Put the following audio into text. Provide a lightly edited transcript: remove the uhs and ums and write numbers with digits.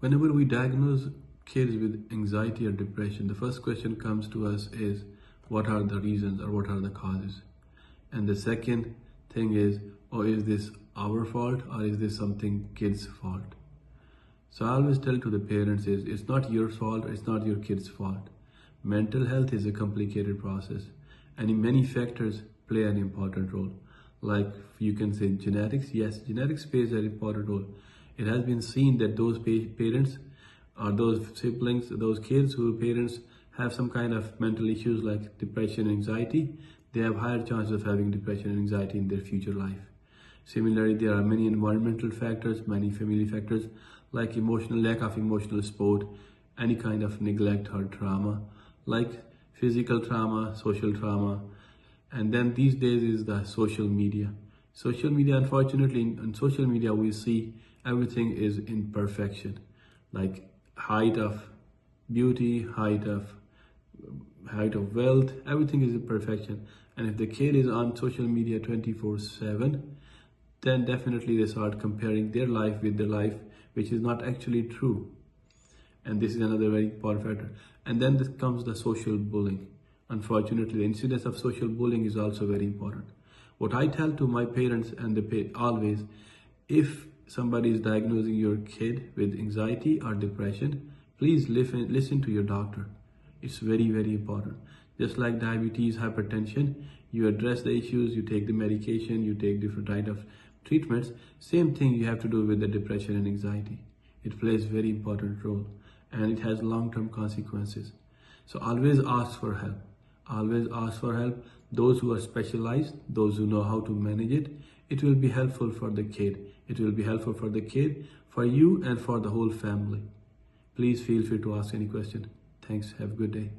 Whenever we diagnose kids with anxiety or depression, the first question comes to us is, what are the reasons or what are the causes? And the second thing is, oh, is this our fault or is this something kid's fault? So I always tell to the parents is, it's not your fault, it's not your kid's fault. Mental health is a complicated process and many factors play an important role. Like you can say genetics, yes, genetics plays an important role. It has been seen that those parents or those siblings, those kids whose parents have some kind of mental issues like depression and anxiety, they have higher chance of having depression and anxiety in their future life. Similarly, there are many environmental factors, many family factors like lack of emotional support, any kind of neglect or trauma, like physical trauma, social trauma. And then these days is the social media. Social media, unfortunately, in social media, we see everything is in perfection, like height of beauty, height of wealth, everything is in perfection. And if the kid is on social media 24/7, then definitely they start comparing their life with their life, which is not actually true. And this is another very important factor. And then comes the social bullying. Unfortunately, the incidence of social bullying is also very important. What I tell to my parents and always, if somebody is diagnosing your kid with anxiety or depression, please listen to your doctor. It's very, very important. Just like diabetes, hypertension, you address the issues, you take the medication, you take different type of treatments. Same thing you have to do with the depression and anxiety. It plays very important role and it has long-term consequences. So always ask for help. Always ask for help. Those who are specialized, those who know how to manage it, it will be helpful for the kid. It will be helpful for the kid, for you and for the whole family. Please feel free to ask any question. Thanks. Have a good day.